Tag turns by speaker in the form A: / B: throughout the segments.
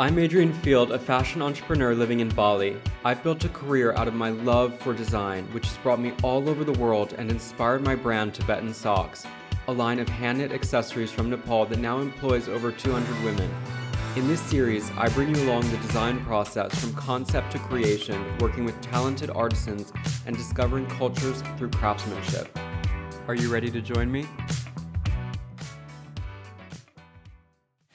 A: I'm Adrian Field, a fashion entrepreneur living in Bali. I've built a career out of my love for design, which has brought me all over the world and inspired my brand Tibetan Socks, a line of hand-knit accessories from Nepal that now employs over 200 women. In this series, I bring you along the design process from concept to creation, working with talented artisans and discovering cultures through craftsmanship. Are you ready to join me?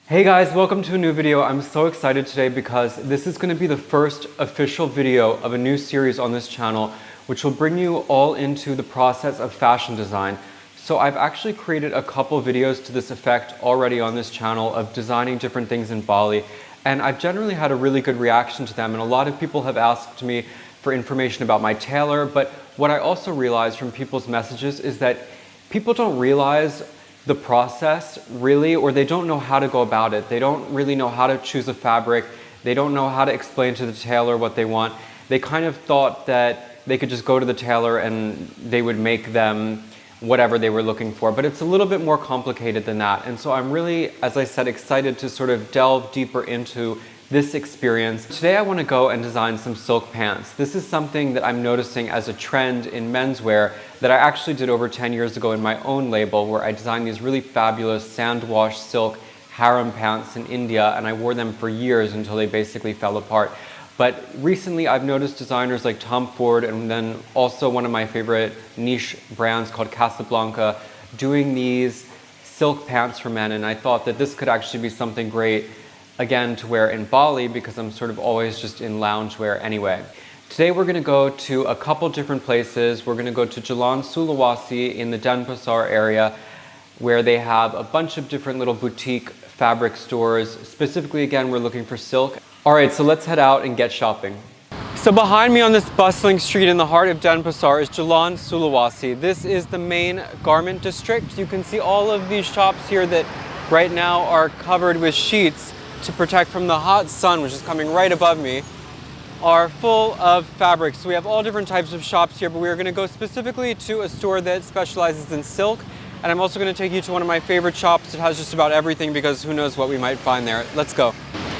A: Hey guys, welcome to a new video. I'm so excited today because this is going to be the first official video of a new series on this channel, which will bring you all into the process of fashion design. So I've actually created a couple videos to this effect already on this channel of designing different things in Bali, and I've generally had a really good reaction to them, and a lot of people have asked me for information about my tailor. But what I also realized from people's messages is that people don't realize the process really, or they don't know how to go about it. They don't really know how to choose a fabric. They don't know how to explain to the tailor what they want. They kind of thought that they could just go to the tailor and they would make them whatever they were looking for, but it's a little bit more complicated than that. And so I'm really, as I said, excited to sort of delve deeper into this experience. Today I want to go and design some silk pants. This is something that I'm noticing as a trend in menswear that I actually did over 10 years ago in my own label, where I designed these really fabulous sand wash silk harem pants in India, and I wore them for years until they basically fell apart. But recently I've noticed designers like Tom Ford and then also one of my favorite niche brands called Casablanca doing these silk pants for men, and I thought that this could actually be something great again to wear in Bali because I'm sort of always just in loungewear anyway. Today we're going to go to a couple different places. We're going to go to Jalan Sulawesi in the Denpasar area, where they have a bunch of different little boutique fabric stores. Specifically, again, we're looking for silk. Alright, so let's head out and get shopping. So behind me on this bustling street in the heart of Denpasar is Jalan Sulawesi. This is the main garment district. You can see all of these shops here that right now are covered with sheets to protect from the hot sun, which is coming right above me, are full of fabrics. So we have all different types of shops here, but we are going to go specifically to a store that specializes in silk. And I'm also going to take you to one of my favorite shops that has just about everything, because who knows what we might find there. Let's go.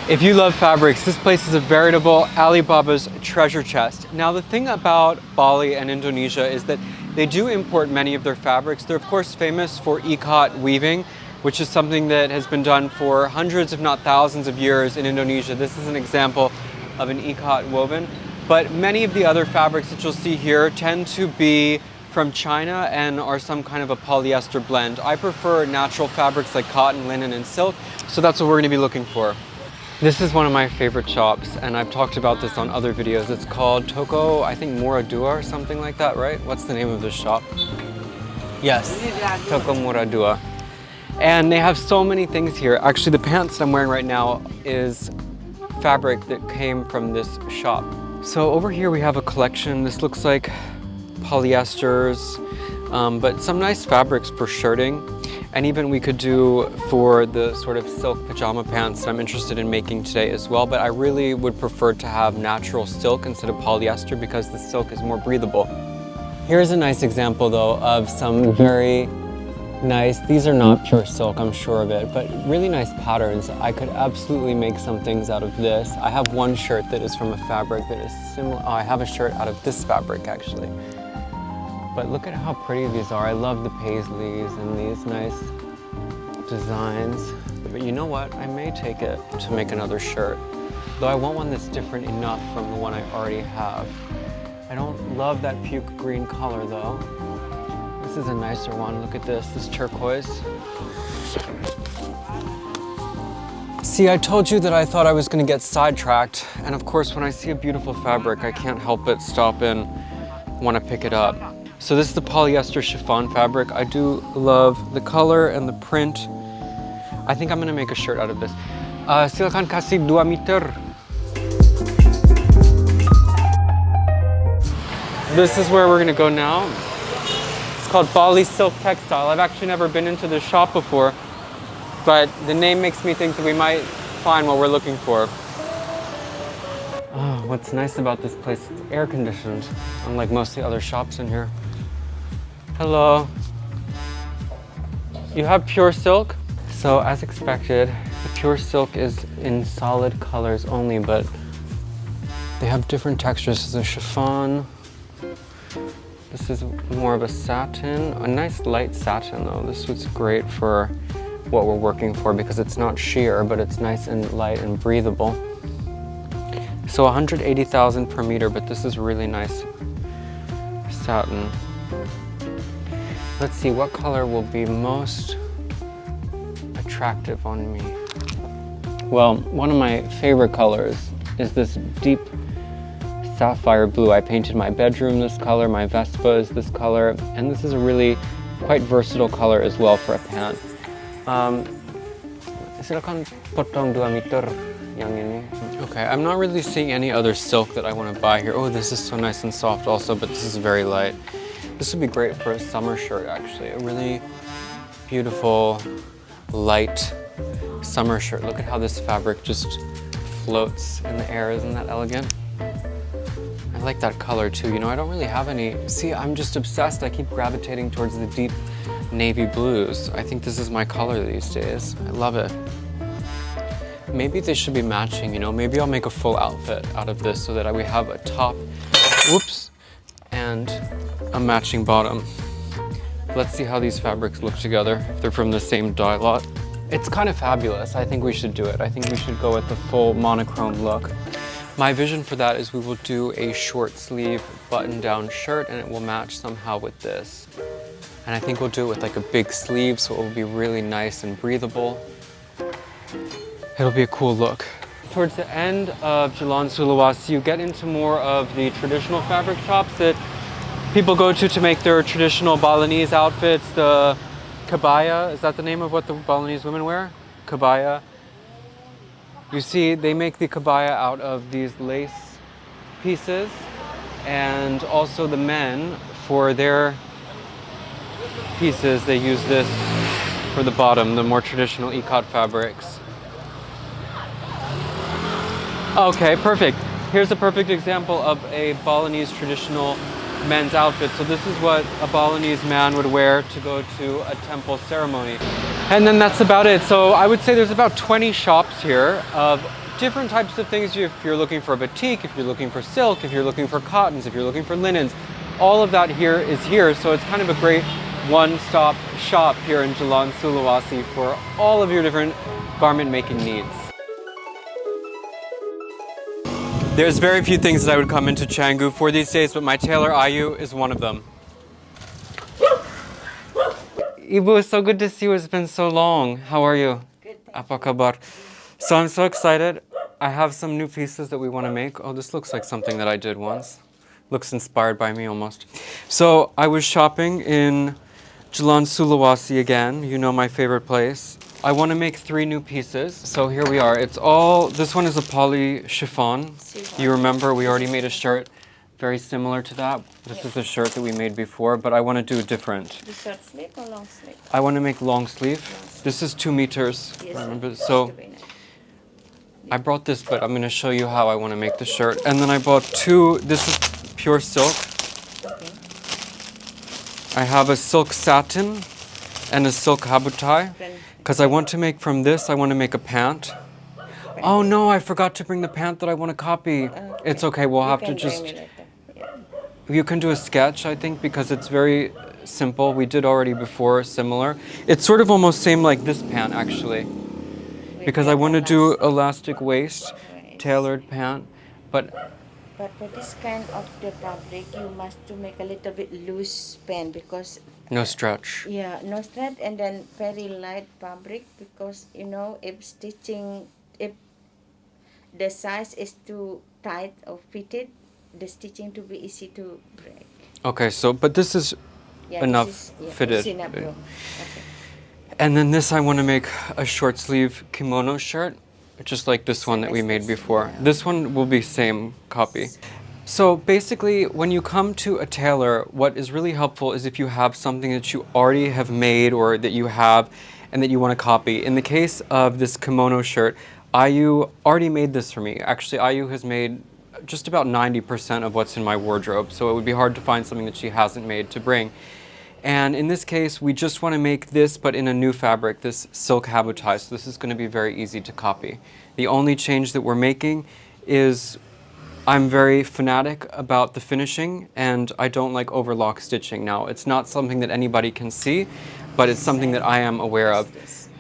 A: If you love fabrics, this place is a veritable Alibaba's treasure chest. Now the thing about Bali and Indonesia is that they do import many of their fabrics. They're of course famous for ikat weaving, which is something that has been done for hundreds if not thousands of years in Indonesia. This is an example of an ikat woven. But many of the other fabrics that you'll see here tend to be from China and are some kind of a polyester blend. I prefer natural fabrics like cotton, linen, and silk, so that's what we're going to be looking for. This is one of my favorite shops, and I've talked about this on other videos. It's called Toko, I think Muradua or something like that, right? What's the name of this shop? Yes, Toko Muradua. And they have so many things here. Actually, the pants that I'm wearing right now is fabric that came from this shop. So over here we have a collection. This looks like polyesters, but some nice fabrics for shirting. And even we could do for the sort of silk pajama pants that I'm interested in making today as well. But I really would prefer to have natural silk instead of polyester because the silk is more breathable. Here's a nice example though of some very nice, these are not pure silk, I'm sure of it, but really nice patterns. I could absolutely make some things out of this. I have one shirt that is from a fabric that is similar. Oh, I have a shirt out of this fabric actually. But look at how pretty these are. I love the paisleys and these nice designs. But you know what? I may take it to make another shirt. Though I want one that's different enough from the one I already have. I don't love that puke green color though. This is a nicer one. Look at this turquoise. See, I told you that I thought I was going to get sidetracked. And of course, when I see a beautiful fabric, I can't help but stop and want to pick it up. So this is the polyester chiffon fabric. I do love the color and the print. I think I'm going to make a shirt out of this. Silakan kasih 2 meter. This is where we're going to go now. It's called Bali Silk Textile. I've actually never been into this shop before, but the name makes me think that we might find what we're looking for. Oh, what's nice about this place, it's air conditioned, unlike most of the other shops in here. Hello. You have pure silk? So as expected, the pure silk is in solid colors only, but they have different textures. This is a chiffon. This is more of a satin, a nice light satin though. This was great for what we're working for because it's not sheer, but it's nice and light and breathable. So 180,000 per meter, but this is really nice satin. Let's see, what color will be most attractive on me? Well, one of my favorite colors is this deep sapphire blue. I painted my bedroom this color, my Vespa is this color, and this is a really quite versatile color as well for a pant. Silakan potong 2 meter yang ini. Okay, I'm not really seeing any other silk that I want to buy here. Oh, this is so nice and soft also, but this is very light. This would be great for a summer shirt actually. A really beautiful, light summer shirt. Look at how this fabric just floats in the air. Isn't that elegant? I like that color too. You know, I don't really have any. See, I'm just obsessed. I keep gravitating towards the deep navy blues. I think this is my color these days. I love it. Maybe they should be matching, you know? Maybe I'll make a full outfit out of this so that we have a top, whoops, and a matching bottom. Let's see how these fabrics look together, if they're from the same dye lot. It's kind of fabulous. I think we should do it. I think we should go with the full monochrome look. My vision for that is we will do a short sleeve button-down shirt and it will match somehow with this. And I think we'll do it with like a big sleeve so it will be really nice and breathable. It'll be a cool look. Towards the end of Jalan Sulawesi, you get into more of the traditional fabric shops that people go to make their traditional Balinese outfits. The kabaya, is that the name of what the Balinese women wear? Kabaya. You see, they make the kabaya out of these lace pieces, and also the men, for their pieces, they use this for the bottom, the more traditional ikat fabrics. Okay, perfect. Here's a perfect example of a Balinese traditional men's outfit. So this is what a Balinese man would wear to go to a temple ceremony. And then that's about it. So I would say there's about 20 shops here of different types of things. If you're looking for a batik, if you're looking for silk, if you're looking for cottons, if you're looking for linens, all of that here is here. So it's kind of a great one-stop shop here in Jalan Sulawesi for all of your different garment making needs. There's very few things that I would come into Canggu for these days, but my tailor Ayu is one of them. Ibu, it's so good to see you. It's been so long. How are you?
B: Good.
A: Apa kabar? So I'm so excited. I have some new pieces that we want to make. Oh, this looks like something that I did once. Looks inspired by me almost. So I was shopping in Jalan Sulawesi again. You know, my favorite place. I want to make 3 new pieces. So here we are. It's all, this one is a poly chiffon. You remember we already made a shirt very similar to that. This is the shirt that we made before, but I want to do different.
B: The short sleeve or long sleeve?
A: I want to make long sleeve. This is 2 meters.
B: Yes.
A: Remember? So I brought this, but I'm going to show you how I want to make the shirt. And then I bought 2, this is pure silk.
B: Okay.
A: I have a silk satin and a silk habutai. Because I want to make from this, I want to make a pant. Oh no, I forgot to bring the pant that I want to copy. It's okay, we'll have to just... You can do a sketch, I think, because it's very simple. We did already before, similar. It's sort of almost same like this pant, actually. Because I want to do elastic waist, tailored pant, but...
B: But for this kind of the fabric, you must to make a little bit loose pant because...
A: No stretch.
B: Yeah, no stretch and then very light fabric because, you know, if stitching, if the size is too tight or fitted, the stitching to be easy to break.
A: Okay, so, but this is enough fitted.
B: Enough, okay.
A: And then this, I want to make a short sleeve kimono shirt, just like this one that we made before.
B: Yeah.
A: This one will be same copy. So basically, when you come to a tailor, what is really helpful is if you have something that you already have made or that you have and that you want to copy. In the case of this kimono shirt, Ayu already made this for me. Actually, Ayu has made just about 90% of what's in my wardrobe, so it would be hard to find something that she hasn't made to bring. And in this case, we just want to make this, but in a new fabric, this silk habotai. So this is going to be very easy to copy. The only change that we're making is I'm very fanatic about the finishing, and I don't like overlock stitching. Now, it's not something that anybody can see, but it's something that I am aware of.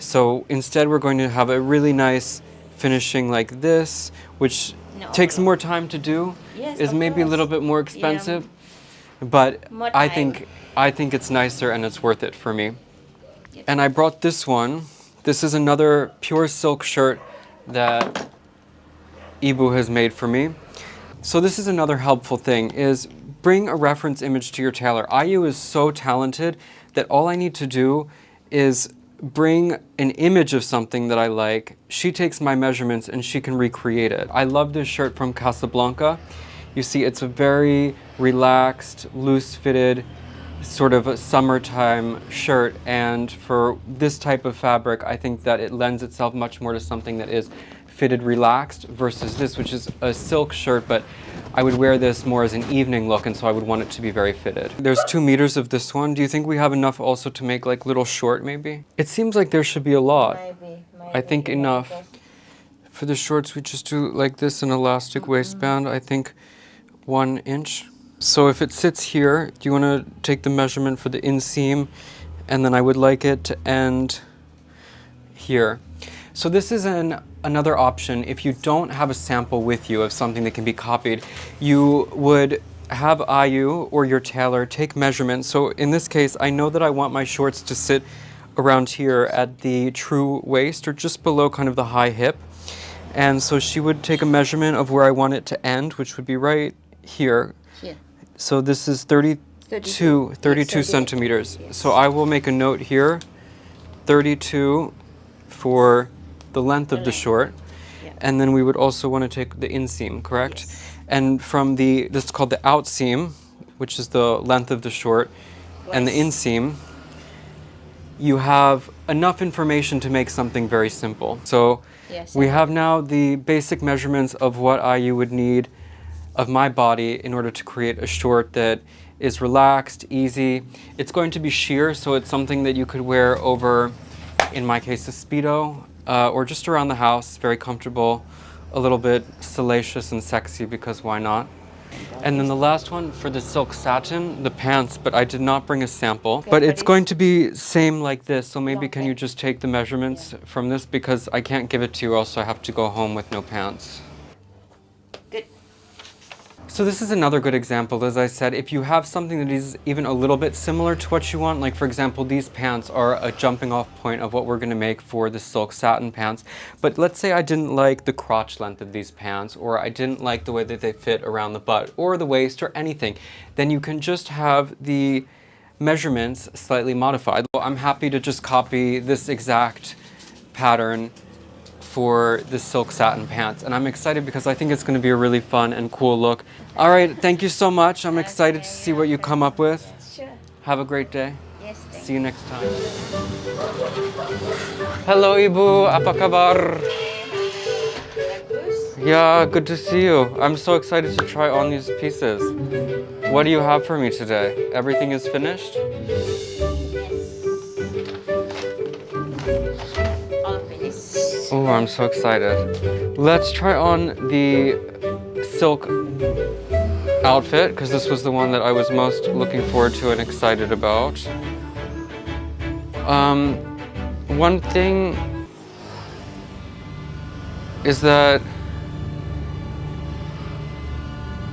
A: So instead, we're going to have a really nice finishing like this, which takes more time to do, is maybe a little bit more expensive, but I think it's nicer and it's worth it for me. And I brought this one. This is another pure silk shirt that Ibu has made for me. So this is another helpful thing, is bring a reference image to your tailor. IU is so talented that all I need to do is bring an image of something that I like. She takes my measurements and she can recreate it. I love this shirt from Casablanca. You see, it's a very relaxed, loose-fitted, sort of a summertime shirt, and for this type of fabric, I think that it lends itself much more to something that is fitted relaxed versus this, which is a silk shirt, but I would wear this more as an evening look, and so I would want it to be very fitted. There's 2 meters of this one. Do you think we have enough also to make like little short maybe? It seems like there should be a lot.
B: Maybe,
A: I think enough. For the shorts, we just do like this, an elastic waistband, I think 1 inch. So if it sits here, do you want to take the measurement for the inseam, and then I would like it to end here. So this is another option. If you don't have a sample with you of something that can be copied, you would have IU or your tailor take measurements. So in this case, I know that I want my shorts to sit around here at the true waist or just below kind of the high hip. And so she would take a measurement of where I want it to end, which would be right here. So this is 32 centimeters. Yes. So I will make a note here, 32 for the length of the short. Yeah. And then we would also want to take the inseam, correct? Yes. And from this is called the outseam, which is the length of the short, and the inseam, you have enough information to make something very simple. So we have now the basic measurements of what IU would need of my body in order to create a short that is relaxed, easy. It's going to be sheer, so it's something that you could wear over, in my case, a Speedo, or just around the house, very comfortable, a little bit salacious and sexy, because why not? And then the last one for the silk satin, the pants, but I did not bring a sample. But it's going to be same like this, so maybe can you just take the measurements from this, because I can't give it to you, or else I have to go home with no pants. So this is another good example, as I said, if you have something that is even a little bit similar to what you want, like for example, these pants are a jumping off point of what we're going to make for the silk satin pants. But let's say I didn't like the crotch length of these pants, or I didn't like the way that they fit around the butt or the waist or anything, then you can just have the measurements slightly modified. I'm happy to just copy this exact pattern for the silk satin pants, and I'm excited because I think it's going to be a really fun and cool look. All right, thank you so much. I'm excited to see what you come up with.
B: Sure.
A: Have a great day.
B: Yes,
A: see you next time. Hello Ibu, apa kabar? Yeah, good to see you. I'm so excited to try on these pieces. What do you have for me today? Everything is finished? Oh, I'm so excited. Let's try on the silk outfit, because this was the one that I was most looking forward to and excited about. One thing is that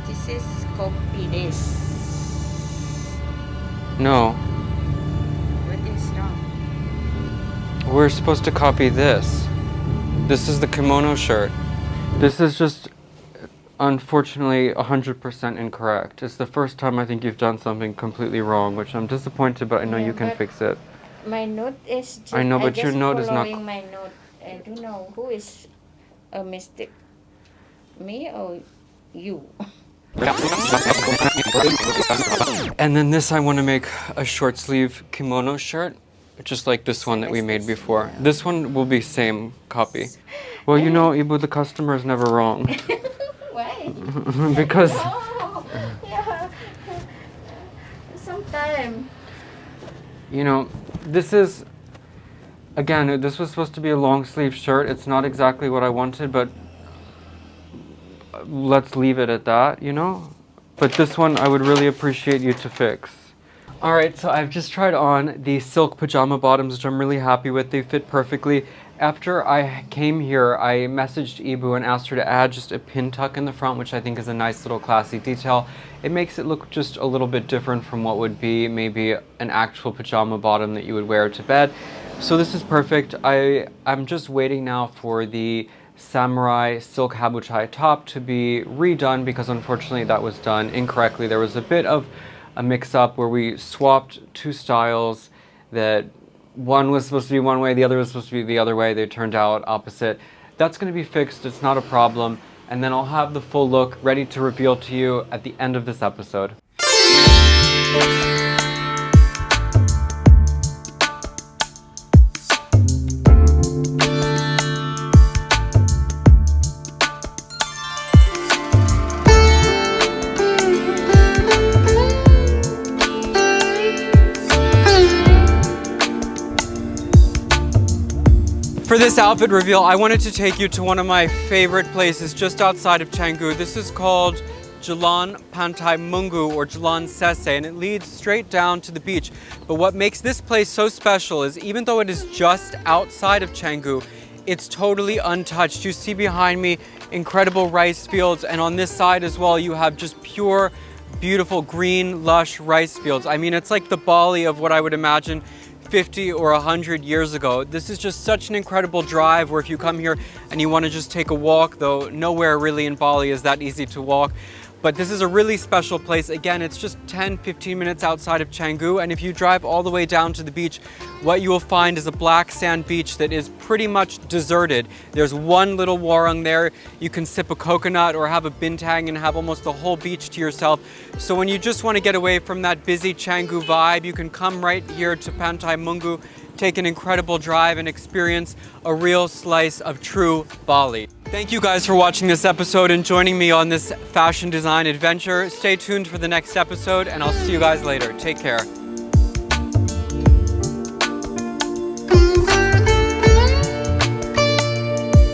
B: this is copy this.
A: No.
B: What is wrong?
A: We're supposed to copy this. This is the kimono shirt. This is just, unfortunately, 100% incorrect. It's the first time I think you've done something completely wrong, which I'm disappointed, but I know you can fix it.
B: My note is just,
A: I know, but your note is not...
B: my note. I don't know who is a mistake, me or you.
A: And then this, I want to make a short sleeve kimono shirt, just like this one that we made before. This one will be same copy. Well, you know, Ibu, the customer is never wrong.
B: Why?
A: Because...
B: Oh, yeah. Sometimes.
A: You know, this is, again, this was supposed to be a long sleeve shirt. It's not exactly what I wanted, but let's leave it at that, you know? But this one I would really appreciate you to fix. Alright, so I've just tried on the silk pajama bottoms, which I'm really happy with. They fit perfectly. After I came here, I messaged Ibu and asked her to add just a pin tuck in the front, which I think is a nice little classy detail. It makes it look just a little bit different from what would be maybe an actual pajama bottom that you would wear to bed. So this is perfect. I'm just waiting now for the samurai silk habuchai top to be redone because unfortunately that was done incorrectly. There was a bit of a mix-up where we swapped two styles that one was supposed to be one way, the other was supposed to be the other way. They turned out opposite. That's going to be fixed. It's not a problem. And then I'll have the full look ready to reveal to you at the end of this episode. For this outfit reveal, I wanted to take you to one of my favorite places just outside of Canggu. This is called Jalan Pantai Munggu or Jalan Sese, and it leads straight down to the beach. But what makes this place so special is even though it is just outside of Canggu, it's totally untouched. You see behind me incredible rice fields, and on this side as well, you have just pure, beautiful green, lush rice fields. I mean, it's like the Bali of what I would imagine 50 or 100 years ago. This is just such an incredible drive where if you come here and you want to just take a walk, though nowhere really in Bali is that easy to walk, but this is a really special place. Again, it's just 10-15 minutes outside of Canggu, and if you drive all the way down to the beach, what you will find is a black sand beach that is pretty much deserted. There's one little warung there. You can sip a coconut or have a bintang and have almost the whole beach to yourself. So when you just want to get away from that busy Canggu vibe, you can come right here to Pantai Munggu, take an incredible drive and experience a real slice of true Bali. Thank you guys for watching this episode and joining me on this fashion design adventure. Stay tuned for the next episode and I'll see you guys later. Take care.